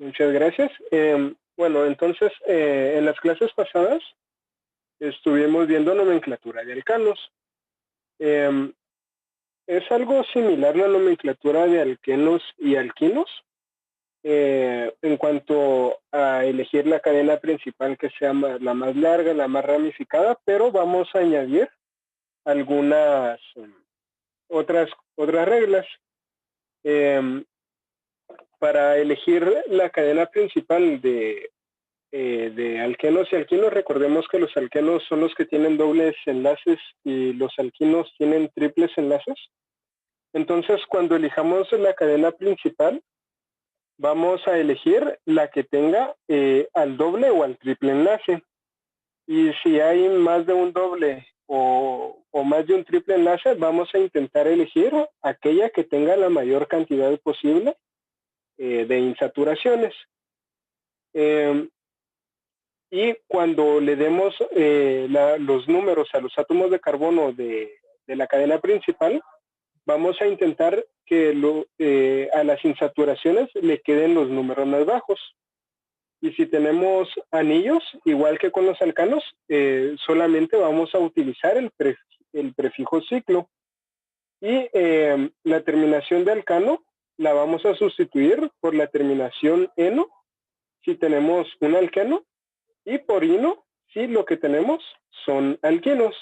Muchas gracias. Bueno, entonces, en las clases pasadas estuvimos viendo nomenclatura de alcanos. Em, es algo similar la nomenclatura de alquenos y alquinos en cuanto a elegir la cadena principal que sea la más larga, la más ramificada, pero vamos a añadir algunas otras reglas. Para elegir la cadena principal de alquenos y alquinos, recordemos que los alquenos son los que tienen dobles enlaces y los alquinos tienen triples enlaces. Entonces, cuando elijamos la cadena principal, vamos a elegir la que tenga al doble o al triple enlace. Y si hay más de un doble o más de un triple enlace, vamos a intentar elegir aquella que tenga la mayor cantidad posible de insaturaciones. Y cuando le demos los números a los átomos de carbono de la cadena principal, vamos a intentar que a las insaturaciones le queden los números más bajos. Y si tenemos anillos, igual que con los alcanos, solamente vamos a utilizar el prefijo ciclo. Y la terminación de alcano la vamos a sustituir por la terminación eno, si tenemos un alqueno, y por ino, si lo que tenemos son alquinos.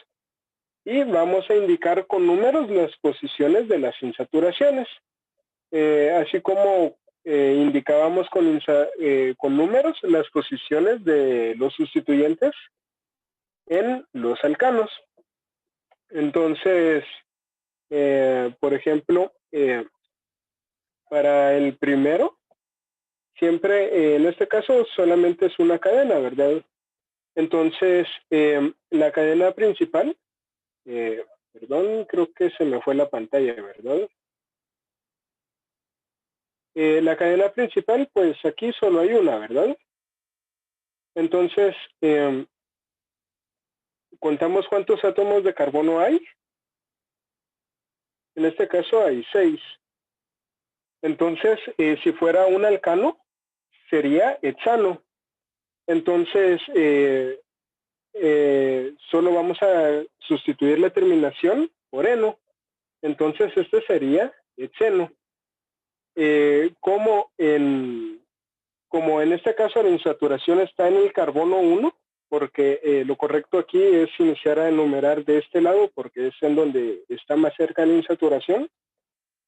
Y vamos a indicar con números las posiciones de las insaturaciones. Así como indicábamos con números las posiciones de los sustituyentes en los alcanos. Entonces, por ejemplo, para el primero, siempre, en este caso, solamente es una cadena, ¿verdad? Entonces, la cadena principal, perdón, creo que se me fue la pantalla, ¿verdad? La cadena principal, pues aquí solo hay una, ¿verdad? Entonces, contamos cuántos átomos de carbono hay. En este caso hay 6. Entonces, si fuera un alcano, sería hexano. Entonces, solo vamos a sustituir la terminación por eno. Entonces, este sería hexeno. Como en este caso la insaturación está en el carbono 1, porque lo correcto aquí es iniciar a enumerar de este lado, porque es en donde está más cerca la insaturación.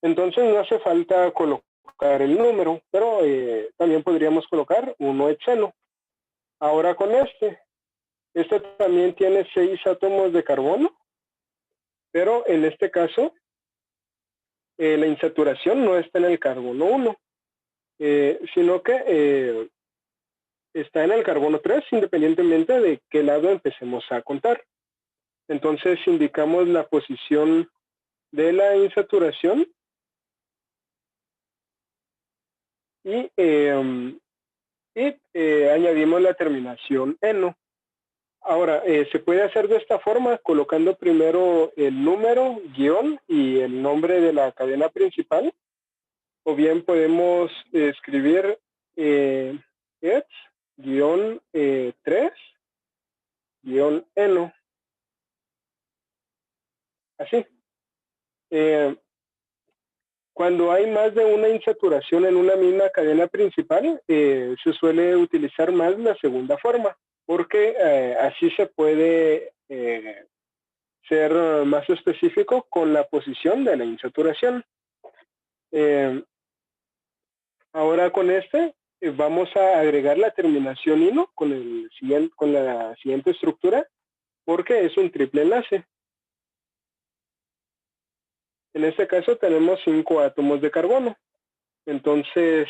Entonces no hace falta colocar el número, pero también podríamos colocar 1 hexeno. Ahora con este también tiene 6 átomos de carbono, pero en este caso la insaturación no está en el carbono 1, sino que está en el carbono 3, independientemente de qué lado empecemos a contar. Entonces indicamos la posición de la insaturación y añadimos la terminación eno. Ahora, se puede hacer de esta forma, colocando primero el número, guión y el nombre de la cadena principal, o bien podemos escribir hex-3 eno. Así. Cuando hay más de una insaturación en una misma cadena principal, se suele utilizar más la segunda forma, porque así se puede ser más específico con la posición de la insaturación. Ahora con vamos a agregar la terminación ino con la siguiente estructura, porque es un triple enlace. En este caso tenemos 5 átomos de carbono. Entonces,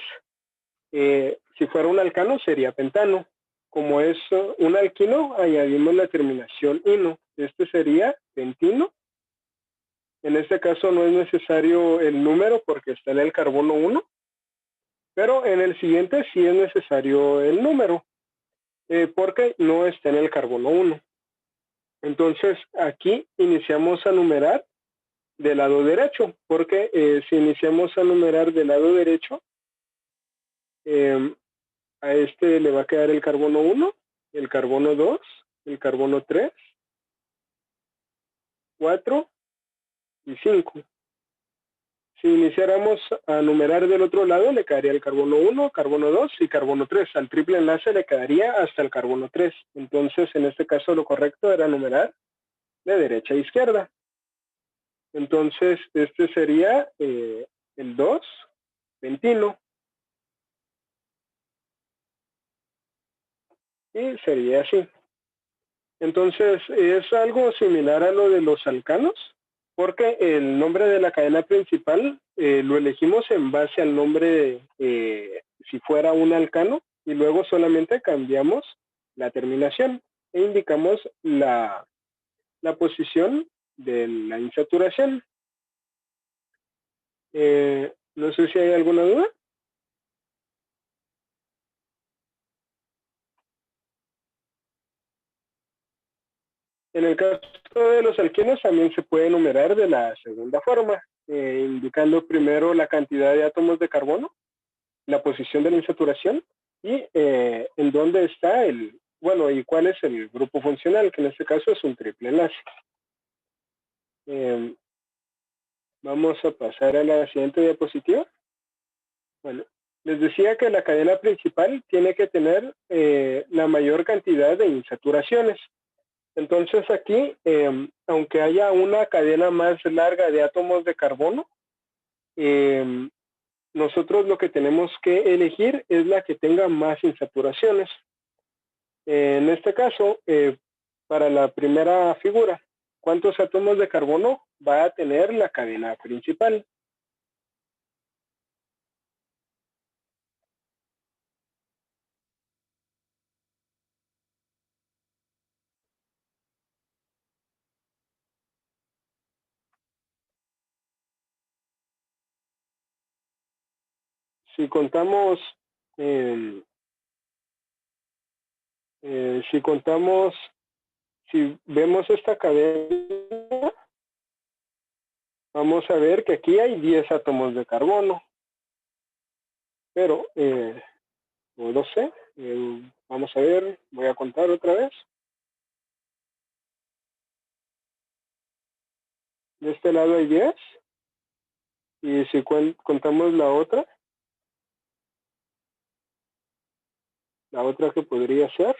si fuera un alcano sería pentano. Como es un alquino, añadimos la terminación ino. Este sería pentino. En este caso no es necesario el número porque está en el carbono 1, pero en el siguiente sí es necesario el número, porque no está en el carbono 1. Entonces, aquí iniciamos a numerar del lado derecho, porque si iniciamos a numerar del lado derecho, a este le va a quedar el carbono 1, el carbono 2, el carbono 3, 4 y 5. Si iniciáramos a numerar del otro lado, le quedaría el carbono 1, carbono 2 y carbono 3. Al triple enlace le quedaría hasta el carbono 3. Entonces, en este caso, lo correcto era numerar de derecha a izquierda. Entonces, este sería el 2, pentino. Y sería así. Entonces, es algo similar a lo de los alcanos, porque el nombre de la cadena principal lo elegimos en base al nombre, si fuera un alcano, y luego solamente cambiamos la terminación e indicamos la posición de la insaturación. No sé si hay alguna duda. En el caso de los alquenos también se puede enumerar de la segunda forma, indicando primero la cantidad de átomos de carbono, la posición de la insaturación y en dónde está y cuál es el grupo funcional, que en este caso es un triple enlace. Vamos a pasar a la siguiente diapositiva. Bueno, les decía que la cadena principal tiene que tener la mayor cantidad de insaturaciones. Entonces aquí, aunque haya una cadena más larga de átomos de carbono, nosotros lo que tenemos que elegir es la que tenga más insaturaciones. En este caso, para la primera figura, ¿cuántos átomos de carbono va a tener la cadena principal? Si contamos, si vemos esta cadena, vamos a ver que aquí hay 10 átomos de carbono, pero no lo sé. Vamos a ver, voy a contar otra vez. De este lado hay 10, y si contamos la otra que podría ser,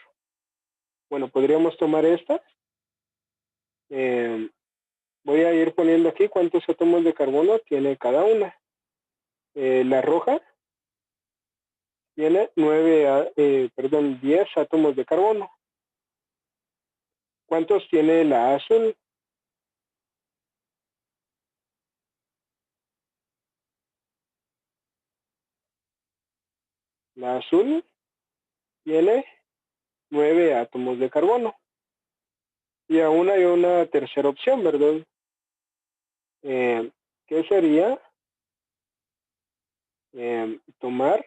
bueno, podríamos tomar esta. Voy a ir poniendo aquí cuántos átomos de carbono tiene cada una. La roja tiene 10 átomos de carbono. ¿Cuántos tiene la azul? La azul tiene 9 átomos de carbono. Y aún hay una tercera opción, ¿verdad? ¿Qué sería? Tomar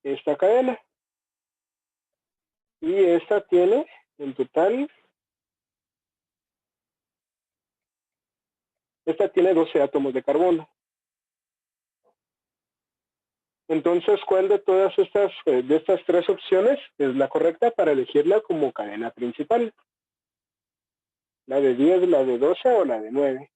esta cadena. Y esta tiene en total, esta tiene 12 átomos de carbono. Entonces, ¿cuál de todas estas, de estas tres opciones es la correcta para elegirla como cadena principal? ¿La de 10, la de 12 o la de 9?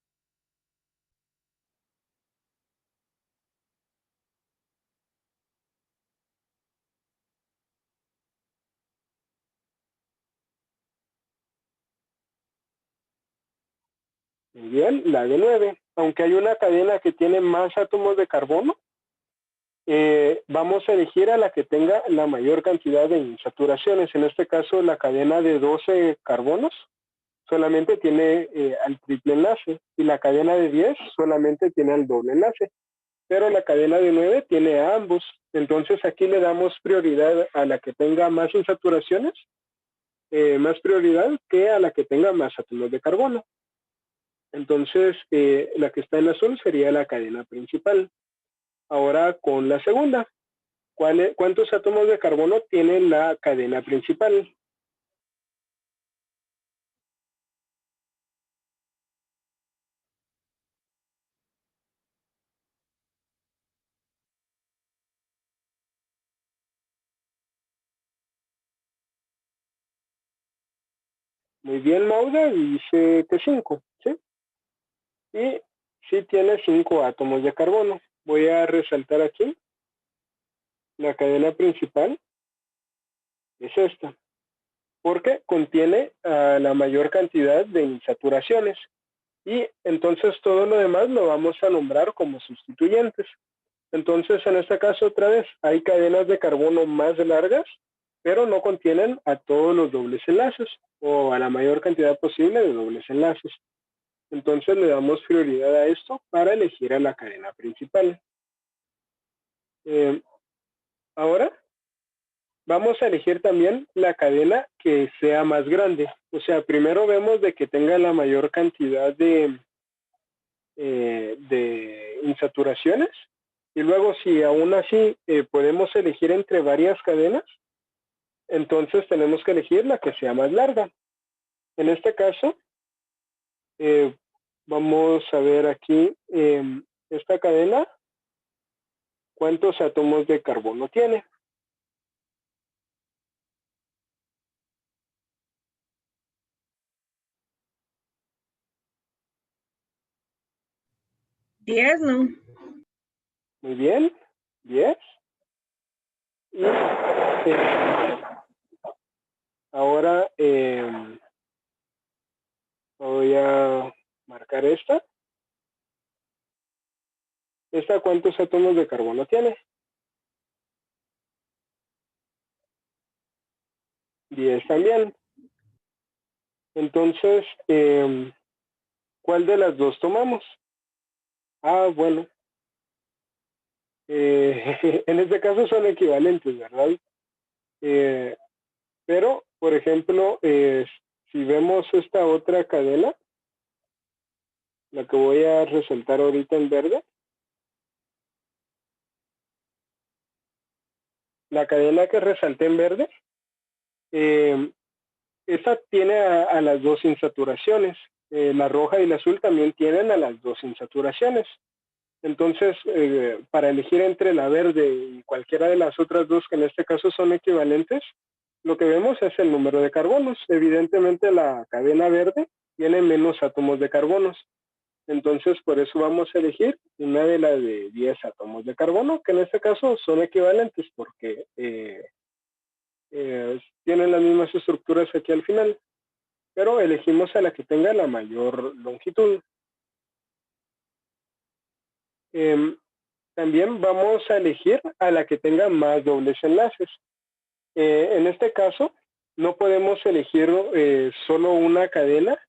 Muy bien, la de 9. Aunque hay una cadena que tiene más átomos de carbono, vamos a elegir a la que tenga la mayor cantidad de insaturaciones. En este caso, la cadena de 12 carbonos solamente tiene al triple enlace y la cadena de 10 solamente tiene al doble enlace, pero la cadena de 9 tiene a ambos. Entonces aquí le damos prioridad a la que tenga más insaturaciones, más prioridad que a la que tenga más átomos de carbono. Entonces la que está en azul sería la cadena principal. Ahora con la segunda, ¿cuántos átomos de carbono tiene la cadena principal? Muy bien, Mauda, dice que 5, ¿sí? Y sí tiene 5 átomos de carbono. Voy a resaltar aquí la cadena principal, es esta, porque contiene la mayor cantidad de insaturaciones. Y entonces todo lo demás lo vamos a nombrar como sustituyentes. Entonces, en este caso, otra vez, hay cadenas de carbono más largas, pero no contienen a todos los dobles enlaces o a la mayor cantidad posible de dobles enlaces. Entonces, le damos prioridad a esto para elegir a la cadena principal. Ahora, vamos a elegir también la cadena que sea más grande. O sea, primero vemos de que tenga la mayor cantidad de insaturaciones. Y luego, si aún así podemos elegir entre varias cadenas, entonces tenemos que elegir la que sea más larga. En este caso, vamos a ver aquí esta cadena, cuántos átomos de carbono tiene. ¿10, no? Muy bien, 10. Y ahora voy a marcar esta. ¿Esta cuántos átomos de carbono tiene? 10 también. Entonces, ¿cuál de las dos tomamos? Ah, bueno. En este caso son equivalentes, ¿verdad? Pero, por ejemplo, si vemos esta otra cadena, la que voy a resaltar ahorita en verde, la cadena que resalté en verde, esta tiene a las dos insaturaciones. La roja y la azul también tienen a las dos insaturaciones. Entonces, para elegir entre la verde y cualquiera de las otras dos, que en este caso son equivalentes, lo que vemos es el número de carbonos. Evidentemente, la cadena verde tiene menos átomos de carbonos. Entonces, por eso vamos a elegir una de las de 10 átomos de carbono, que en este caso son equivalentes porque tienen las mismas estructuras aquí al final, pero elegimos a la que tenga la mayor longitud. También vamos a elegir a la que tenga más dobles enlaces. En este caso, no podemos elegir solo una cadena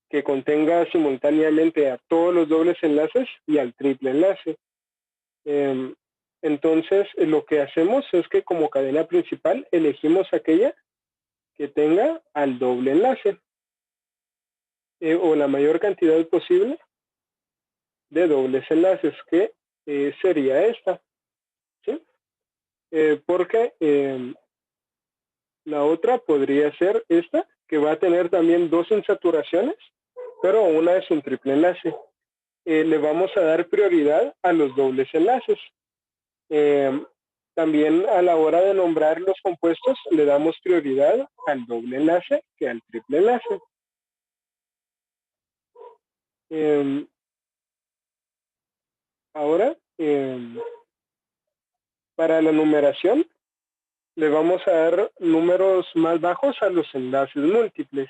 que contenga simultáneamente a todos los dobles enlaces y al triple enlace. Entonces, lo que hacemos es que como cadena principal elegimos aquella que tenga al doble enlace o la mayor cantidad posible de dobles enlaces, que sería esta, ¿sí? Porque la otra podría ser esta, que va a tener también dos insaturaciones, pero una es un triple enlace. Le vamos a dar prioridad a los dobles enlaces. También a la hora de nombrar los compuestos le damos prioridad al doble enlace que al triple enlace. Ahora, para la numeración, le vamos a dar números más bajos a los enlaces múltiples.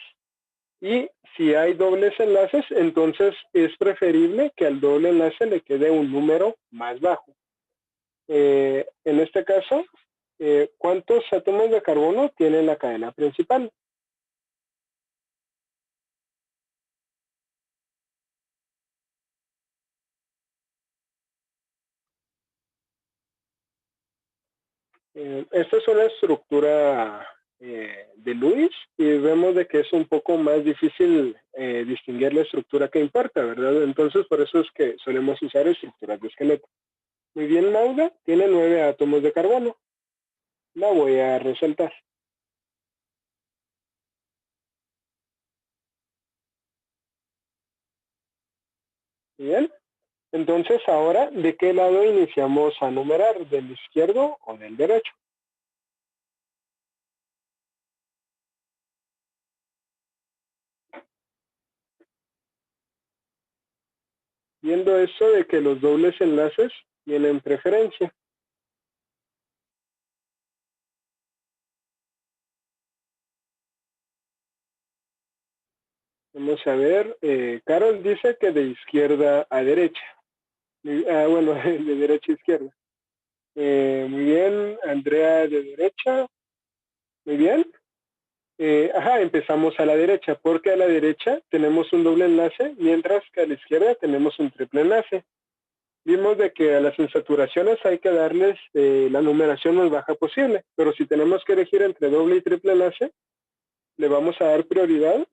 Y si hay dobles enlaces, entonces es preferible que al doble enlace le quede un número más bajo. En este caso, ¿cuántos átomos de carbono tiene la cadena principal? Esta es una estructura de Lewis y vemos de que es un poco más difícil distinguir la estructura que importa, ¿verdad? Entonces, por eso es que solemos usar estructuras de esqueleto. Muy bien, Mauda, tiene 9 átomos de carbono. La voy a resaltar. Bien. Entonces, ahora, ¿de qué lado iniciamos a numerar? ¿Del izquierdo o del derecho? viendo esto de que los dobles enlaces tienen preferencia. Vamos a ver, Carol dice que de izquierda a derecha. Bueno, de derecha a izquierda. Muy bien, Andrea de derecha. Muy bien. Empezamos a la derecha, porque a la derecha tenemos un doble enlace, mientras que a la izquierda tenemos un triple enlace. Vimos de que a las insaturaciones hay que darles la numeración más baja posible, pero si tenemos que elegir entre doble y triple enlace, le vamos a dar prioridad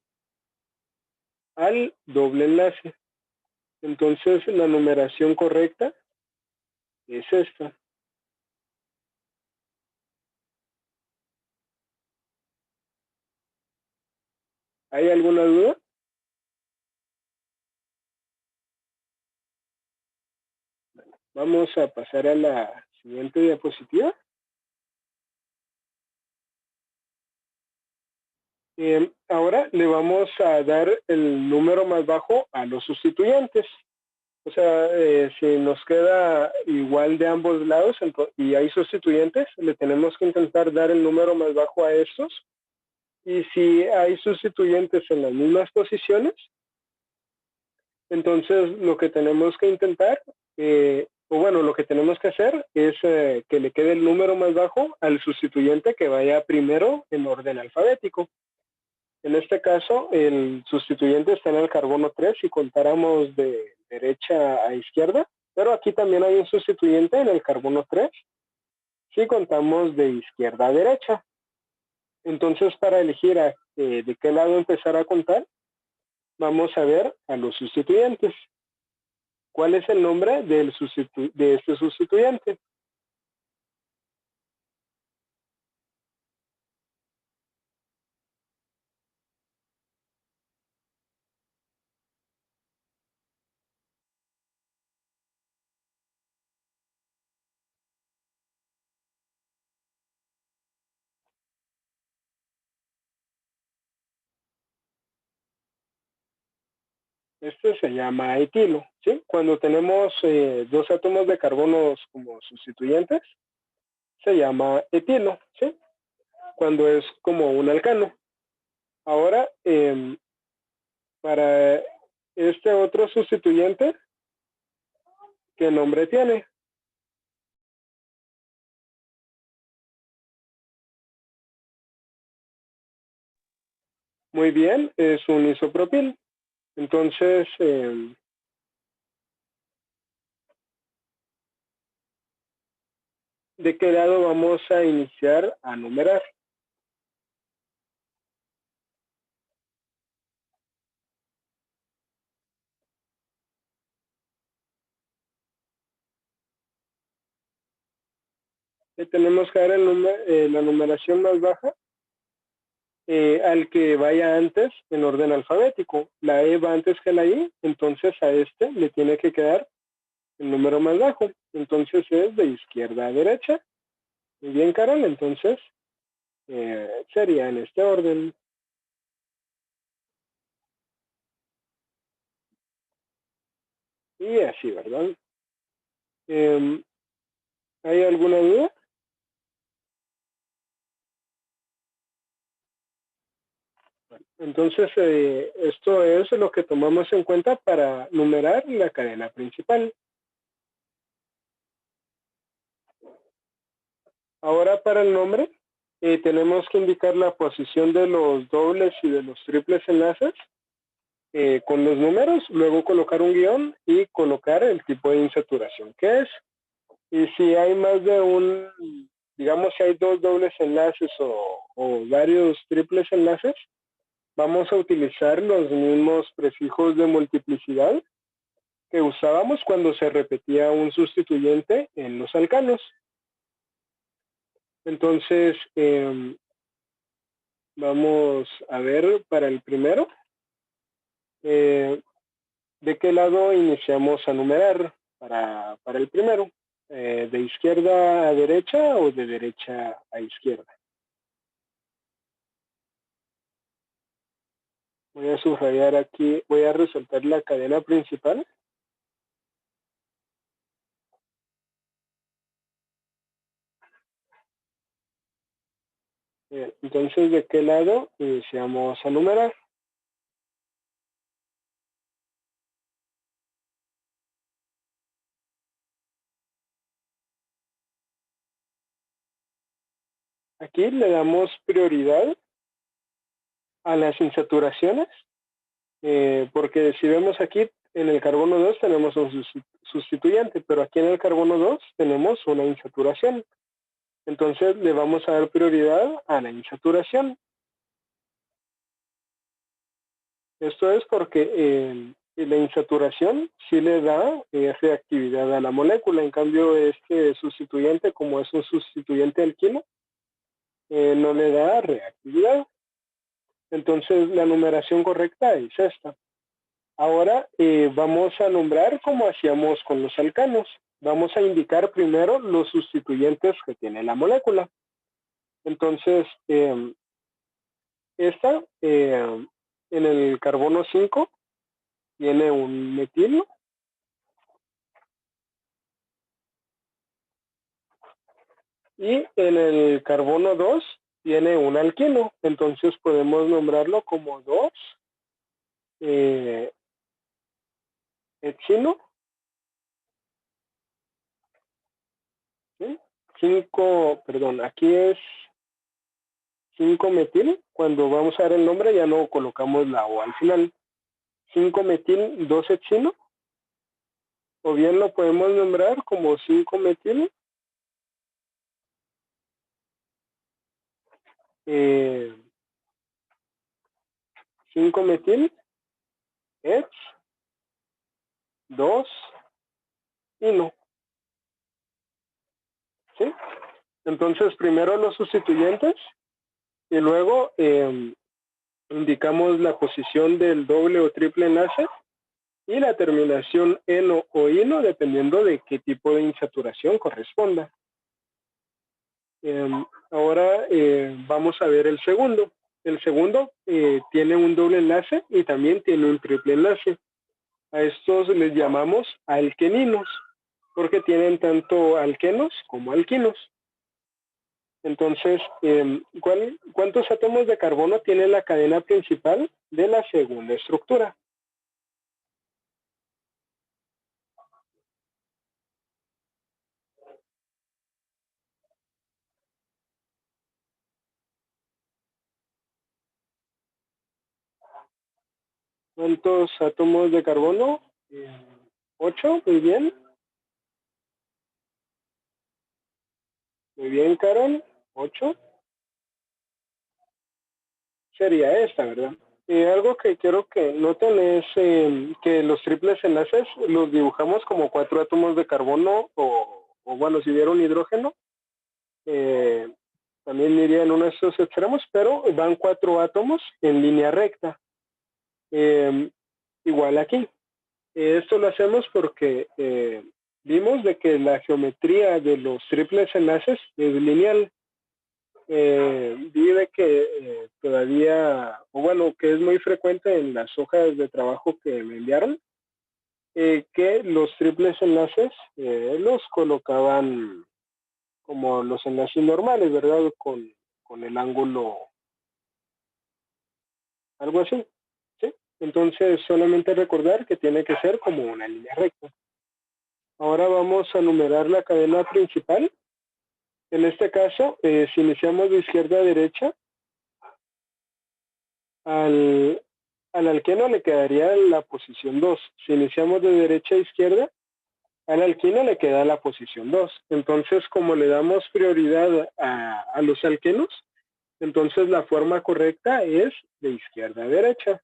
al doble enlace. Entonces la numeración correcta es esta. ¿Hay alguna duda? Vamos a pasar a la siguiente diapositiva. Ahora le vamos a dar el número más bajo a los sustituyentes. O sea, si nos queda igual de ambos lados y hay sustituyentes, le tenemos que intentar dar el número más bajo a estos. Y si hay sustituyentes en las mismas posiciones, entonces lo que tenemos que intentar, lo que tenemos que hacer es que le quede el número más bajo al sustituyente que vaya primero en orden alfabético. En este caso, el sustituyente está en el carbono 3 si contáramos de derecha a izquierda, pero aquí también hay un sustituyente en el carbono 3 si contamos de izquierda a derecha. Entonces, para elegir de qué lado empezar a contar, vamos a ver a los sustituyentes. ¿Cuál es el nombre de este sustituyente? Este se llama etilo, ¿sí? Cuando tenemos dos átomos de carbono como sustituyentes, se llama etilo, ¿sí? Cuando es como un alcano. Ahora, para este otro sustituyente, ¿qué nombre tiene? Muy bien, es un isopropil. Entonces, ¿de qué lado vamos a iniciar a numerar? Le tenemos que dar la numeración más baja al que vaya antes en orden alfabético. La E va antes que la I, entonces a este le tiene que quedar el número más bajo. Entonces es de izquierda a derecha. Muy bien, Carol, entonces sería en este orden. Y así, ¿verdad? ¿Hay alguna duda? Entonces, esto es lo que tomamos en cuenta para numerar la cadena principal. Ahora para el nombre, tenemos que indicar la posición de los dobles y de los triples enlaces con los números, luego colocar un guión y colocar el tipo de insaturación que es. Y si hay más de digamos si hay dos dobles enlaces o varios triples enlaces, vamos a utilizar los mismos prefijos de multiplicidad que usábamos cuando se repetía un sustituyente en los alcanos. Entonces, vamos a ver para el primero, ¿de qué lado iniciamos a numerar para el primero? ¿De izquierda a derecha o de derecha a izquierda? Voy a subrayar aquí, voy a resaltar la cadena principal. Entonces, ¿de qué lado iniciamos a numerar? Aquí le damos prioridad a las insaturaciones, porque si vemos aquí en el carbono 2 tenemos un sustituyente, pero aquí en el carbono 2 tenemos una insaturación. Entonces le vamos a dar prioridad a la insaturación. Esto es porque la insaturación sí le da reactividad a la molécula. En cambio, este sustituyente, como es un sustituyente alquilo, no le da reactividad. Entonces, la numeración correcta es esta. Ahora vamos a nombrar como hacíamos con los alcanos. Vamos a indicar primero los sustituyentes que tiene la molécula. Entonces, esta en el carbono 5 tiene un metilo. Y en el carbono 2 tiene un alquilo. Entonces podemos nombrarlo como 2 etilo. ¿Sí? 5, perdón, aquí es 5 metil. Cuando vamos a dar el nombre ya no colocamos la O al final. 5 metil 2 etilo. O bien lo podemos nombrar como 5 metil 5 metil et 2 ino. ¿Sí? Entonces primero los sustituyentes y luego indicamos la posición del doble o triple enlace y la terminación eno o ino dependiendo de qué tipo de insaturación corresponda. Ahora vamos a ver el segundo. El segundo tiene un doble enlace y también tiene un triple enlace. A estos les llamamos alqueninos porque tienen tanto alquenos como alquinos. Entonces, ¿cuántos átomos de carbono tiene la cadena principal de la segunda estructura? ¿Cuántos átomos de carbono? 8, muy bien. Muy bien, Carol. 8. Sería esta, ¿verdad? Algo que quiero que noten es que los triples enlaces los dibujamos como 4 átomos de carbono o bueno, si hubiera un hidrógeno, también iría en uno de estos extremos, pero van 4 átomos en línea recta. Igual aquí. Esto lo hacemos porque vimos de que la geometría de los triples enlaces es lineal. Vi que todavía, o bueno, que es muy frecuente en las hojas de trabajo que me enviaron, que los triples enlaces los colocaban como los enlaces normales, ¿verdad? Con el ángulo, algo así, ¿sí? Entonces, solamente recordar que tiene que ser como una línea recta. Ahora vamos a numerar la cadena principal. En este caso, si iniciamos de izquierda a derecha, al alqueno le quedaría la posición 2. Si iniciamos de derecha a izquierda, al alqueno le queda la posición 2. Entonces, como le damos prioridad a los alquenos, entonces la forma correcta es de izquierda a derecha.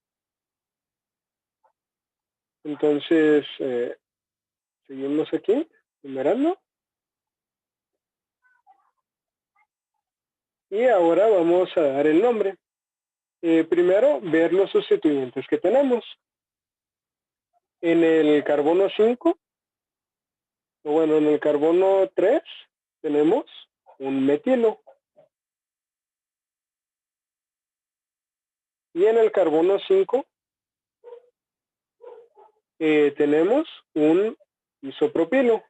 Entonces, seguimos aquí, numerando. Y ahora vamos a dar el nombre. Primero, ver los sustituyentes que tenemos. En el carbono 5, o bueno, en el carbono 3, tenemos un metilo. Y en el carbono 5, tenemos un isopropilo.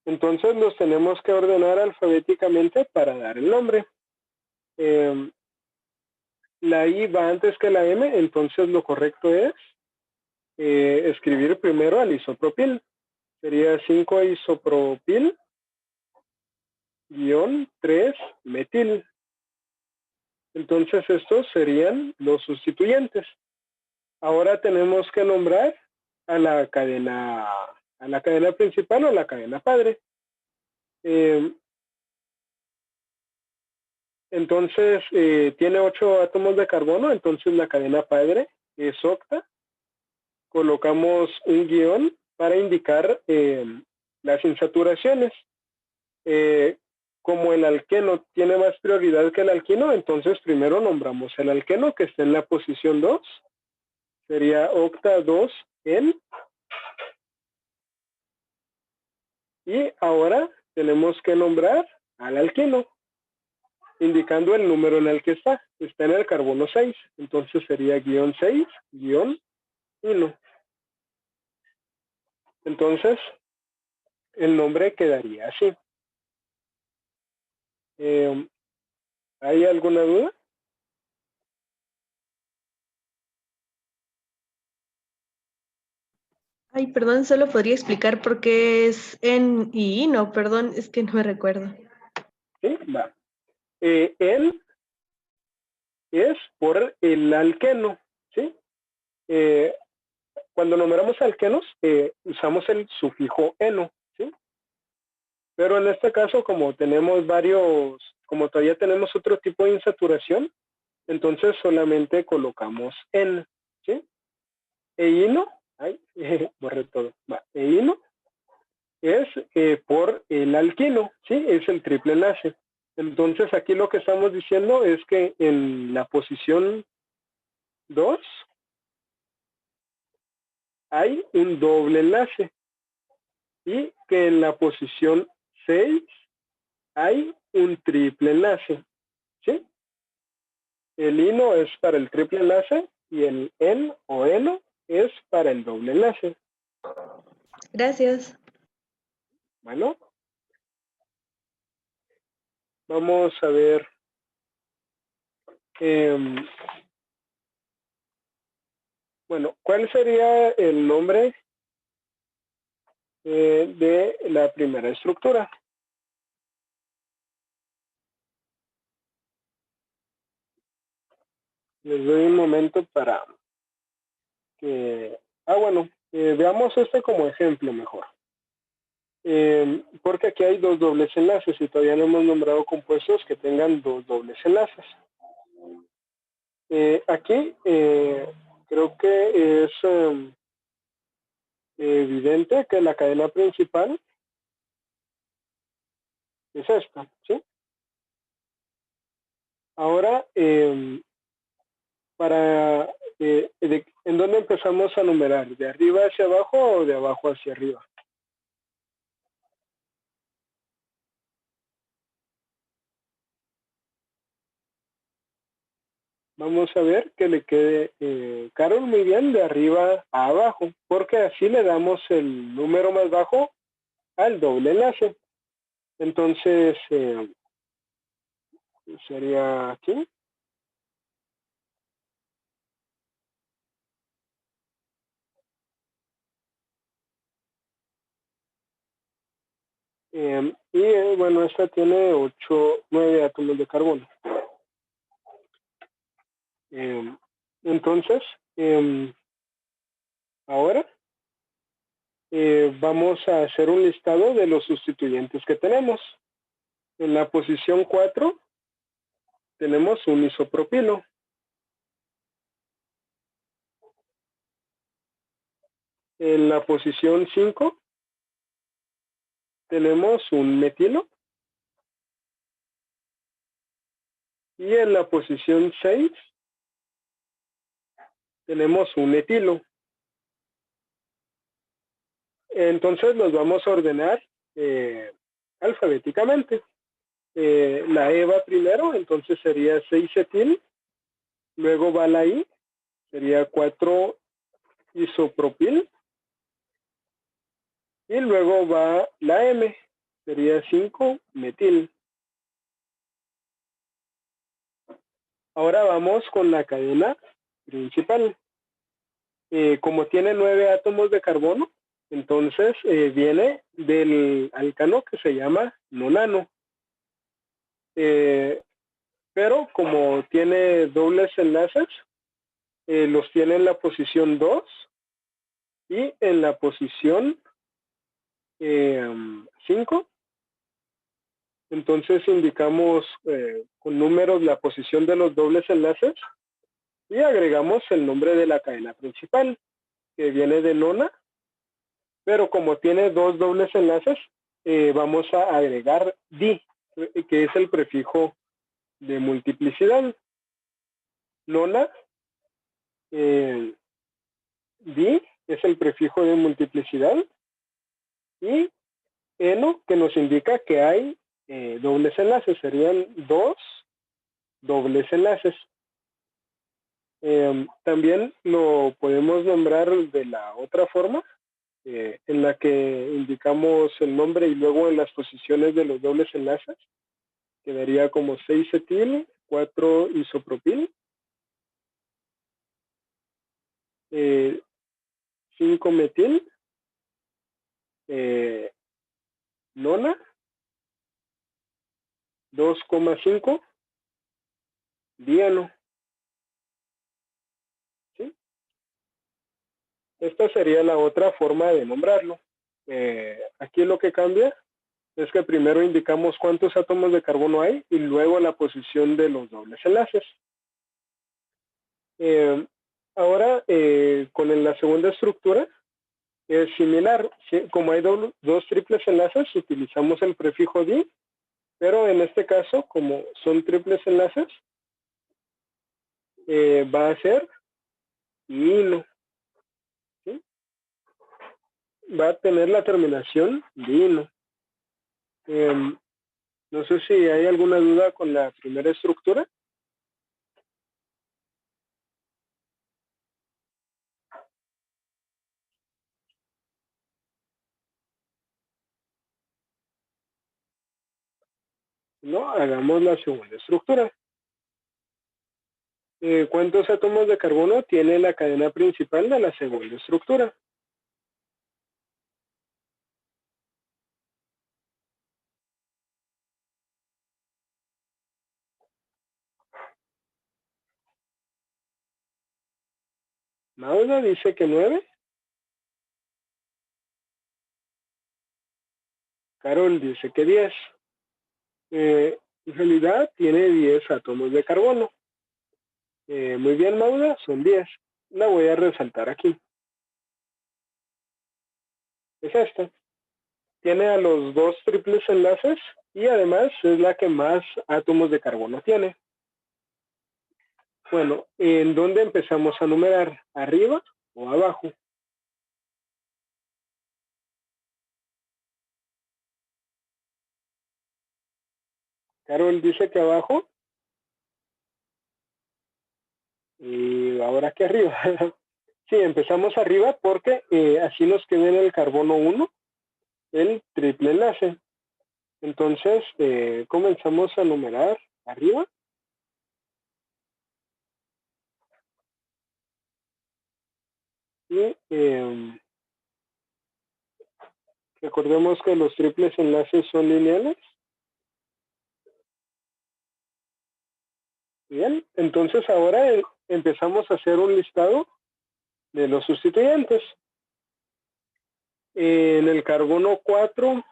Entonces los tenemos que ordenar alfabéticamente para dar el nombre. La I va antes que la M, entonces lo correcto es escribir primero al isopropil. Sería 5-isopropil guión 3-metil. Entonces estos serían los sustituyentes. Ahora tenemos que nombrar a la cadena principal o la cadena padre. Entonces tiene 8 átomos de carbono, entonces la cadena padre es octa. Colocamos un guión para indicar las insaturaciones. Como el alqueno tiene más prioridad que el alquino, entonces primero nombramos el alqueno que está en la posición 2. Sería octa 2-en. Y ahora tenemos que nombrar al alquino, indicando el número en el que está. Está en el carbono 6, entonces sería guión 6, guión 1. Entonces, el nombre quedaría así. ¿Hay alguna duda? Ay, perdón, solo podría explicar por qué es en y no, perdón, es que no me recuerdo. Sí, va. En es por el alqueno, ¿sí? Cuando numeramos alquenos, usamos el sufijo eno, ¿sí? Pero en este caso, como tenemos como todavía tenemos otro tipo de insaturación, entonces solamente colocamos en, ¿sí? Eino, ay, borré todo, va, eino es por el alquino, ¿sí? Es el triple enlace. Entonces aquí lo que estamos diciendo es que en la posición 2 hay un doble enlace y que en la posición 6 hay un triple enlace, ¿sí? El ino es para el triple enlace y el en o eno es para el doble enlace. Gracias. Bueno, vamos a ver. Bueno, ¿cuál sería el nombre de la primera estructura? Les doy un momento para que... bueno, veamos este como ejemplo mejor. Porque aquí hay dos dobles enlaces y todavía no hemos nombrado compuestos que tengan dos dobles enlaces. Aquí creo que es evidente que la cadena principal es esta, ¿sí? Ahora, ¿en dónde empezamos a numerar? ¿De arriba hacia abajo o de abajo hacia arriba? Vamos a ver que le quede Carol muy bien de arriba a abajo, porque así le damos el número más bajo al doble enlace. Entonces, sería aquí. Y bueno, esta tiene 9 átomos de carbono. Entonces, ahora vamos a hacer un listado de los sustituyentes que tenemos. En la posición 4 tenemos un isopropilo. En la posición 5 tenemos un metilo. Y en la posición 6 tenemos un etilo. Entonces los vamos a ordenar alfabéticamente. La E va primero, entonces sería 6-etil. Luego va la I, sería 4-isopropil. Y luego va la M, sería 5-metil. Ahora vamos con la cadena principal. Como tiene 9 átomos de carbono, entonces viene del alcano que se llama nonano. Pero como tiene dobles enlaces, los tiene en la posición 2 y en la posición 5. Entonces indicamos con números la posición de los dobles enlaces y agregamos el nombre de la cadena principal, que viene de nona, pero como tiene 2 dobles enlaces, vamos a agregar di, que es el prefijo de multiplicidad. Nona, di es el prefijo de multiplicidad, y eno, que nos indica que hay dobles enlaces, serían 2 dobles enlaces. También lo podemos nombrar de la otra forma, en la que indicamos el nombre y luego en las posiciones de los dobles enlaces. Quedaría como 6-etil, 4-isopropil, 5-metil, nona, 2,5, diano. ¿Sí? Esta sería la otra forma de nombrarlo. Aquí lo que cambia es que primero indicamos cuántos átomos de carbono hay y luego la posición de los dobles enlaces. Ahora, con la segunda estructura, es similar. Como hay dos triples enlaces, utilizamos el prefijo di, pero en este caso, como son triples enlaces, va a ser ino. ¿Sí? Va a tener la terminación dino. No sé si hay alguna duda con la primera estructura. No, hagamos la segunda estructura. ¿Cuántos átomos de carbono tiene la cadena principal de la segunda estructura? Maula dice que 9. Carol dice que 10. En realidad tiene 10 átomos de carbono. Muy bien, Maula, son 10. La voy a resaltar aquí. Es esta. Tiene a los dos triples enlaces y además es la que más átomos de carbono tiene. Bueno, ¿en dónde empezamos a numerar? ¿Arriba o abajo? Carol dice que abajo. Y ahora que arriba. Sí, empezamos arriba porque así nos queda en el carbono 1 el triple enlace. Entonces, comenzamos a numerar arriba. Y recordemos que los triples enlaces son lineales. Bien, entonces ahora empezamos a hacer un listado de los sustituyentes. En el carbono 4,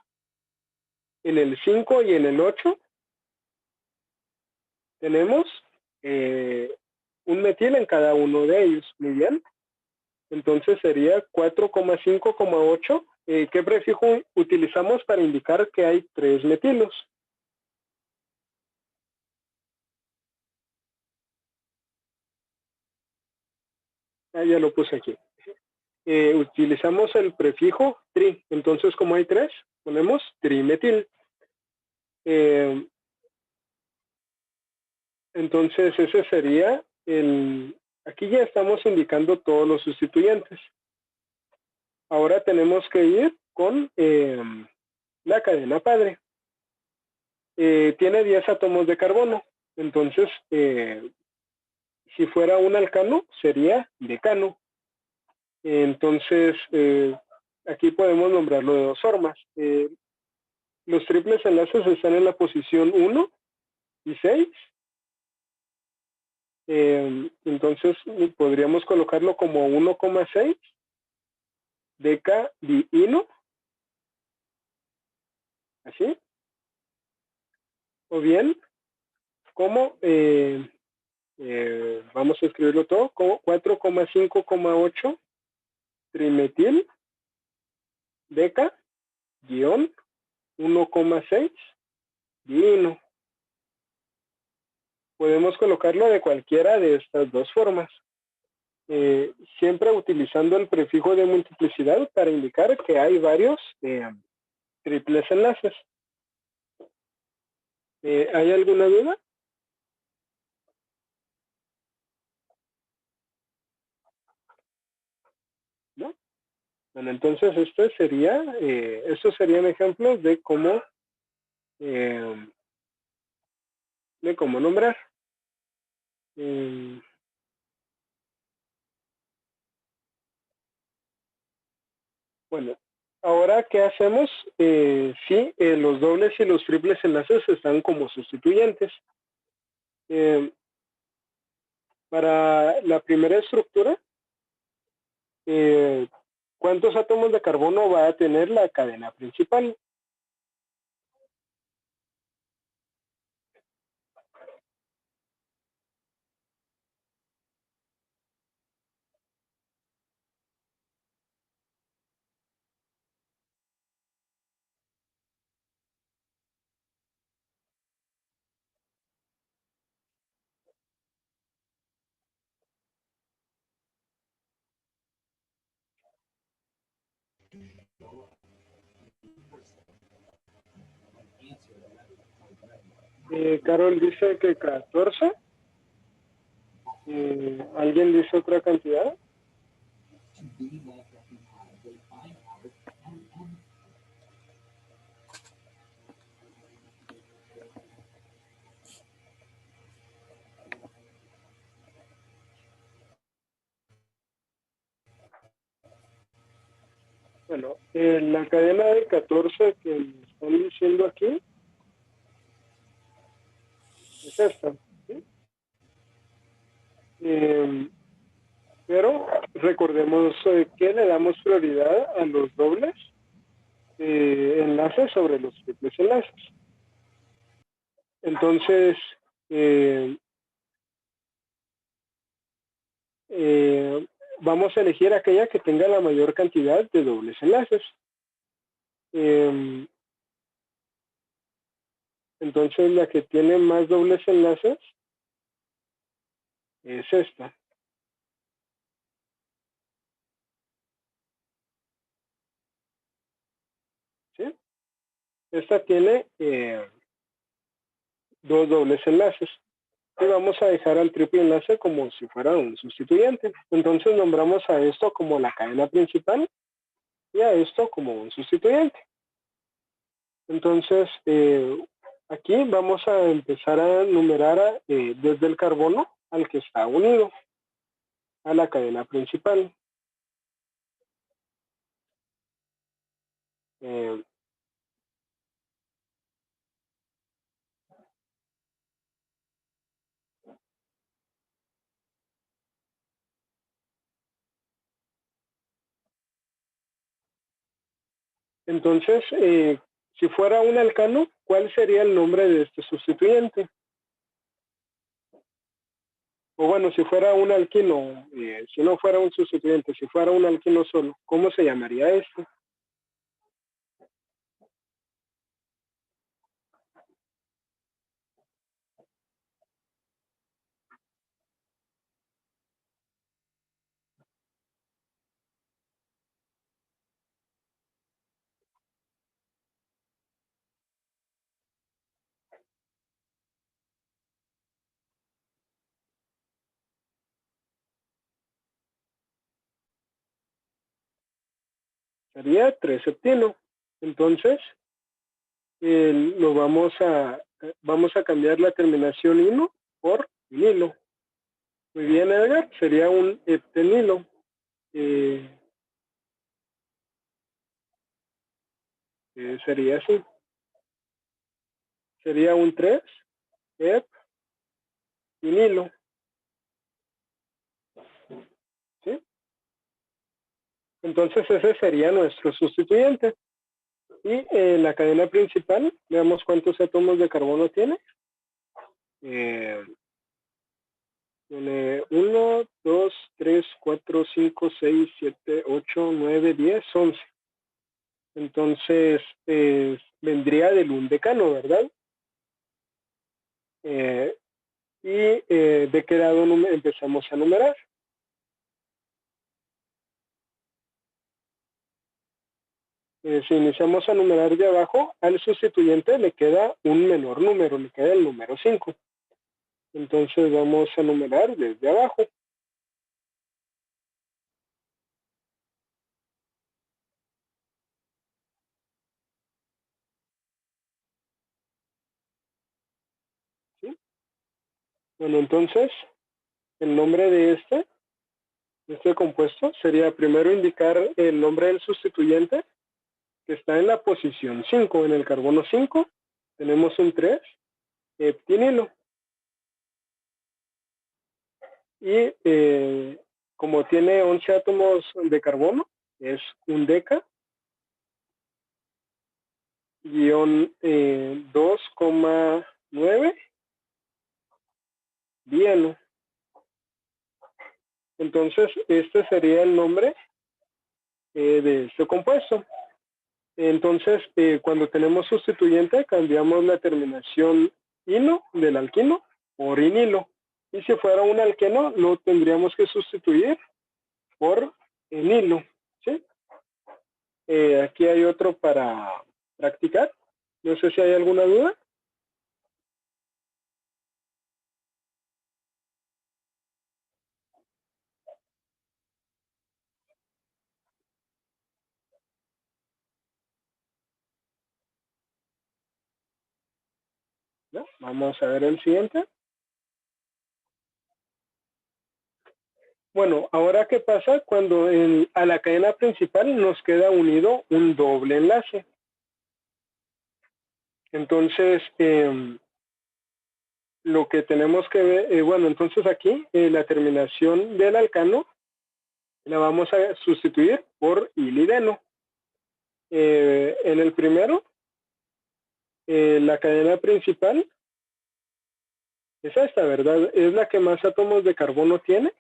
en el 5 y en el 8 tenemos un metil en cada uno de ellos. Muy bien. Entonces sería 4,5,8. ¿Qué prefijo utilizamos para indicar que hay 3 metilos? Ya lo puse aquí. Utilizamos el prefijo tri. Entonces, como hay 3, ponemos trimetil. Entonces, ese sería el... Aquí ya estamos indicando todos los sustituyentes. Ahora tenemos que ir con la la cadena padre. Tiene 10 átomos de carbono. Entonces, si fuera un alcano, sería decano. Entonces, aquí podemos nombrarlo de dos formas. Los triples enlaces están en la posición 1 y 6. Entonces, podríamos colocarlo como 1,6 decadiino. Así. O bien, como, vamos a escribirlo todo, como 4,5,8 trimetil deca guión 1,6 diino. Podemos colocarlo de cualquiera de estas dos formas, siempre utilizando el prefijo de multiplicidad para indicar que hay varios triples enlaces. ¿Hay alguna duda? ¿No? Bueno, entonces estos serían ejemplos de cómo nombrar. Bueno, ahora, ¿qué hacemos? Sí, los dobles y los triples enlaces están como sustituyentes. Para la primera estructura, ¿cuántos átomos de carbono va a tener la cadena principal? Carol dice que 14. ¿Alguien dice otra cantidad? Bueno, la cadena de 14 que me están diciendo aquí es esta, ¿sí? Pero recordemos que le damos prioridad a los dobles enlaces sobre los triples enlaces. Entonces, vamos a elegir aquella que tenga la mayor cantidad de dobles enlaces. Entonces, la que tiene más dobles enlaces es esta. ¿Sí? Esta tiene dos dobles enlaces. Y vamos a dejar al triple enlace como si fuera un sustituyente. Entonces nombramos a esto como la cadena principal y a esto como un sustituyente. Entonces, aquí vamos a empezar a numerar desde el carbono al que está unido a la cadena principal. Entonces, si fuera un alcano, ¿cuál sería el nombre de este sustituyente? O bueno, si fuera un alquino, si no fuera un sustituyente, si fuera un alquino solo, ¿cómo se llamaría esto? Sería 3-septino. Entonces, vamos a cambiar la terminación ino por vinilo. Muy bien, Edgar, sería un heptenilo. Sería así. Sería un 3 hep vinilo. ¿Sí? Entonces ese sería nuestro sustituyente. Y la cadena principal, veamos cuántos átomos de carbono tiene. Tiene 1, 2, 3, 4, 5, 6, 7, 8, 9, 10, 11. Entonces, vendría del undecano, ¿verdad? ¿De qué lado empezamos a numerar? Si iniciamos a numerar de abajo, al sustituyente le queda un menor número, le queda el número 5. Entonces vamos a numerar desde abajo. ¿Sí? Bueno, entonces, el nombre de este compuesto sería primero indicar el nombre del sustituyente, que está en la posición 5. En el carbono 5 tenemos un 3, heptinilo. Y como tiene 11 átomos de carbono, es un deca, guión 2,9 dieno. Entonces, este sería el nombre de este compuesto. Entonces, cuando tenemos sustituyente, cambiamos la terminación ino del alquino por inilo. Y si fuera un alqueno, lo tendríamos que sustituir por enilo. ¿Sí? Aquí hay otro para practicar. No sé si hay alguna duda. ¿No? Vamos a ver el siguiente. Bueno, ahora qué pasa cuando a la cadena principal nos queda unido un doble enlace. Entonces, lo que tenemos que ver, bueno, entonces aquí la terminación del alcano la vamos a sustituir por ilideno. En el primero, la cadena principal es esta, ¿verdad? Es la que más átomos de carbono tiene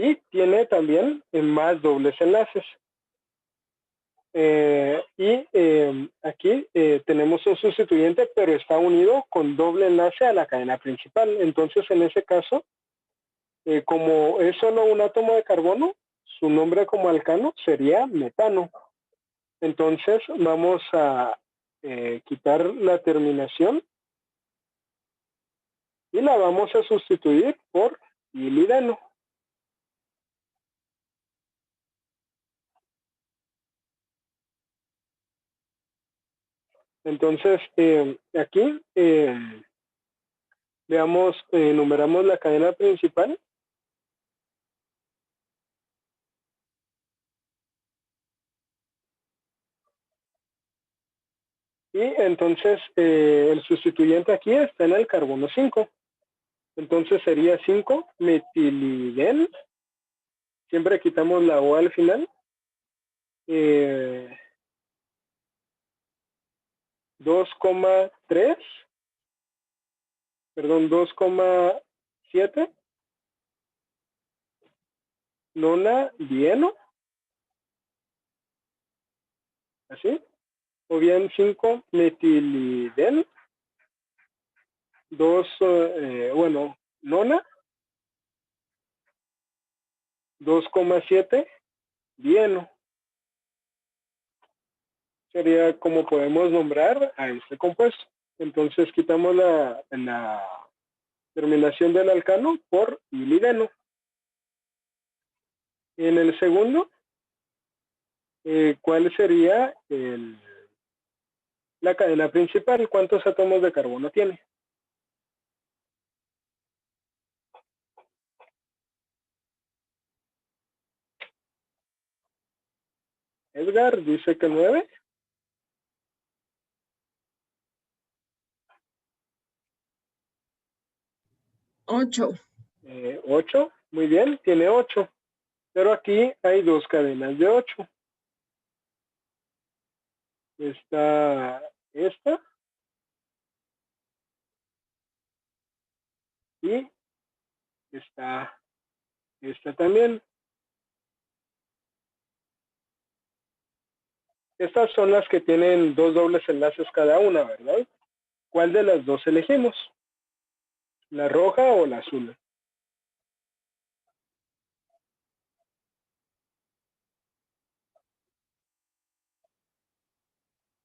y tiene también más dobles enlaces. Aquí tenemos un sustituyente, pero está unido con doble enlace a la cadena principal. Entonces, en ese caso, como es solo un átomo de carbono, su nombre como alcano sería metano. Entonces, vamos a quitar la terminación y la vamos a sustituir por ilideno. Entonces, aquí veamos, enumeramos la cadena principal. Y entonces el sustituyente aquí está en el carbono 5. Entonces sería 5-metiliden. Siempre quitamos la O al final. 2,3. Perdón, 2,7. Nona dieno. Así. O bien 5-metiliden. Nona. 2,7 dieno. Sería como podemos nombrar a este compuesto. Entonces quitamos la terminación del alcano por ilideno. En el segundo, ¿cuál sería la la cadena principal, ¿cuántos átomos de carbono tiene? Edgar dice que 9. Ocho. 8, muy bien, tiene 8. Pero aquí hay dos cadenas de 8. Está esta y está esta también. Estas son las que tienen dos dobles enlaces cada una, ¿verdad? ¿Cuál de las dos elegimos? ¿La roja o la azul?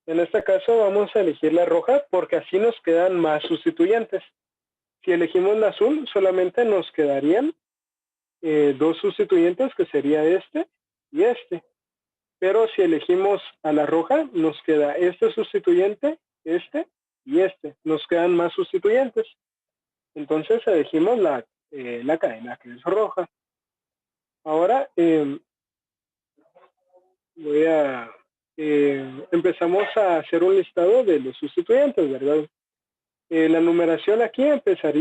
En este caso vamos a elegir la roja porque así nos quedan más sustituyentes. Si elegimos la azul, solamente nos quedarían dos sustituyentes, que sería este y este. Pero si elegimos a la roja, nos queda este sustituyente, este y este. Nos quedan más sustituyentes. Entonces elegimos la cadena que es roja. Ahora empezamos a hacer un listado de los sustituyentes, ¿verdad? La numeración aquí empieza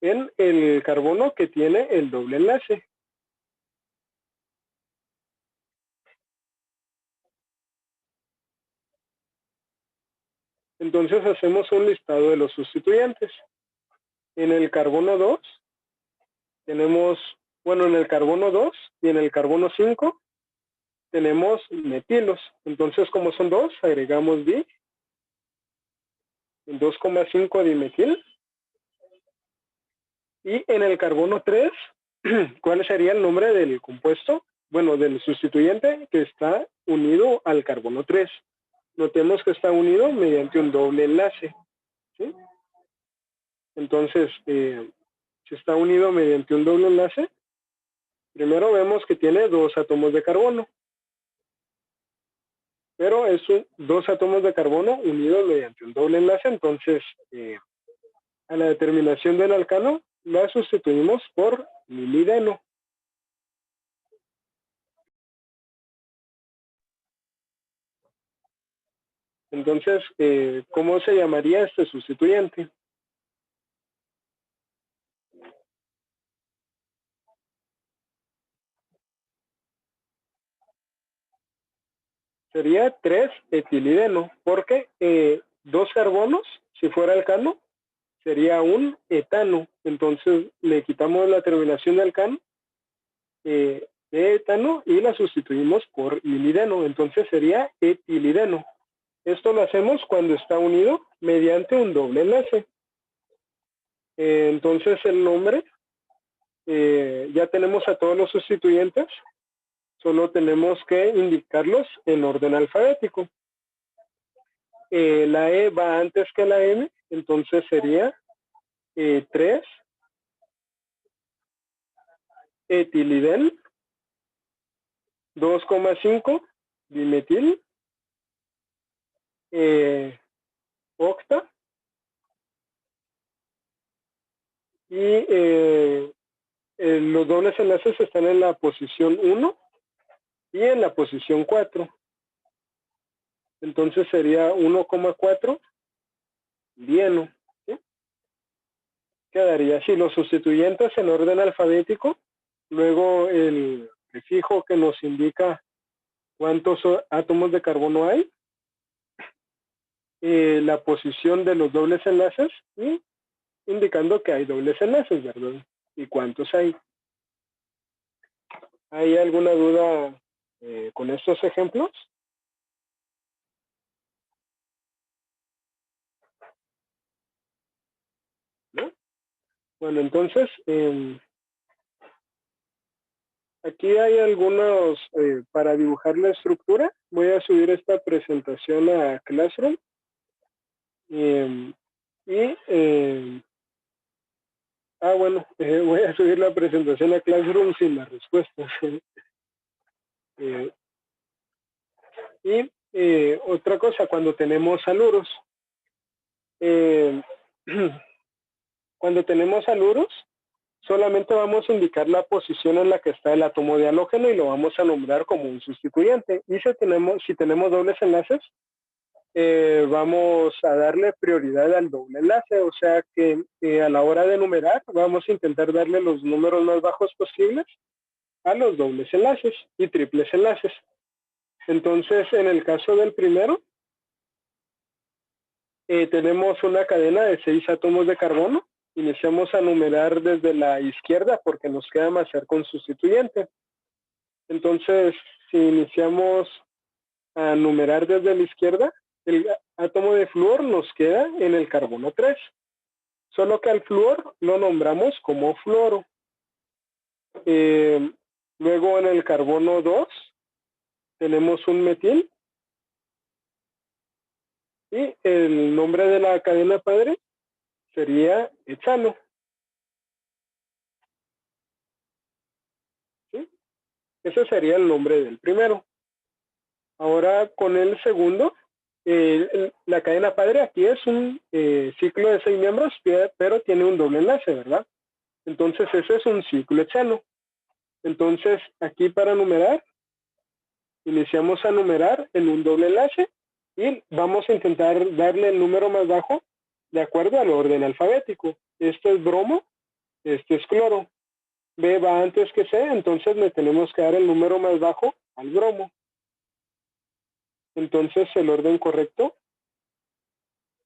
en el carbono que tiene el doble enlace. Entonces hacemos un listado de los sustituyentes. En el carbono 2 tenemos, bueno, en el carbono 2 y en el carbono 5 tenemos metilos. Entonces, como son 2, agregamos di, 2,5 dimetil. Y en el carbono 3, ¿cuál sería el nombre del compuesto? Bueno, del sustituyente que está unido al carbono 3. Notemos que está unido mediante un doble enlace, ¿sí? Entonces, si está unido mediante un doble enlace, primero vemos que tiene dos átomos de carbono. Pero es dos átomos de carbono unidos mediante un doble enlace, entonces a la determinación del alcano la sustituimos por milideno. Entonces, ¿cómo se llamaría este sustituyente? Sería 3-etilideno, porque dos carbonos, si fuera alcano, sería un etano. Entonces, le quitamos la terminación de alcano, de etano, y la sustituimos por milideno. Entonces, sería etilideno. Esto lo hacemos cuando está unido mediante un doble enlace. Entonces el nombre, ya tenemos a todos los sustituyentes, solo tenemos que indicarlos en orden alfabético. La E va antes que la M, entonces sería 3 etilidel, 2,5 dimetil, octa, y los dobles enlaces están en la posición 1 y en la posición 4. Entonces sería 1,4 dieno, ¿sí? Quedaría así los sustituyentes en orden alfabético, luego el prefijo que nos indica cuántos átomos de carbono hay, la posición de los dobles enlaces y indicando que hay dobles enlaces, ¿verdad? ¿Y cuántos hay? ¿Hay alguna duda con estos ejemplos? ¿No? Bueno, entonces, aquí hay algunos, para dibujar la estructura, voy a subir esta presentación a Classroom. Bueno, voy a subir la presentación a Classroom sin las respuestas. Y otra cosa, cuando tenemos haluros. Cuando tenemos haluros, solamente vamos a indicar la posición en la que está el átomo de halógeno y lo vamos a nombrar como un sustituyente. Y si tenemos dobles enlaces, vamos a darle prioridad al doble enlace, o sea que a la hora de numerar vamos a intentar darle los números más bajos posibles a los dobles enlaces y triples enlaces. Entonces, en el caso del primero, tenemos una cadena de 6 átomos de carbono. Iniciamos a numerar desde la izquierda porque nos queda más cerca un sustituyente. Entonces, si iniciamos a numerar desde la izquierda, el átomo de flúor nos queda en el carbono 3. Solo que al flúor lo nombramos como fluoro. Luego en el carbono 2 tenemos un metil. Y el nombre de la cadena padre sería hexano. ¿Sí? Ese sería el nombre del primero. Ahora con el segundo, la cadena padre aquí es un ciclo de 6 miembros, pero tiene un doble enlace, ¿verdad? Entonces ese es un ciclo hexano. Entonces aquí para numerar, iniciamos a numerar en un doble enlace y vamos a intentar darle el número más bajo de acuerdo al orden alfabético. Este es bromo, este es cloro. B va antes que C, entonces le tenemos que dar el número más bajo al bromo. Entonces el orden correcto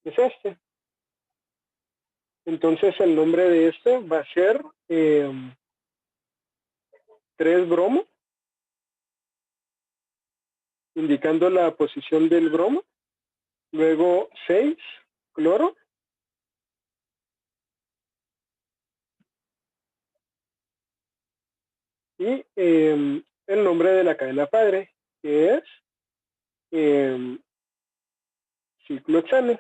es este. Entonces el nombre de este va a ser 3 bromo, indicando la posición del bromo. Luego 6 cloro. Y el nombre de la cadena padre, que es ciclohexano.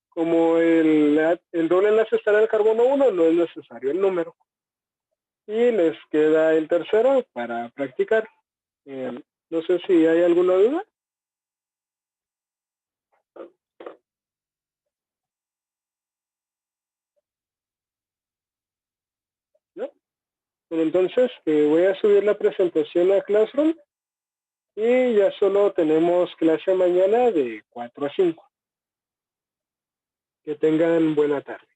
Como el doble enlace está en el carbono 1, no es necesario el número. Y les queda el tercero para practicar. No sé si hay alguna duda. ¿No? Bueno, entonces voy a subir la presentación a Classroom y ya solo tenemos clase mañana de 4 a 5. Que tengan buena tarde.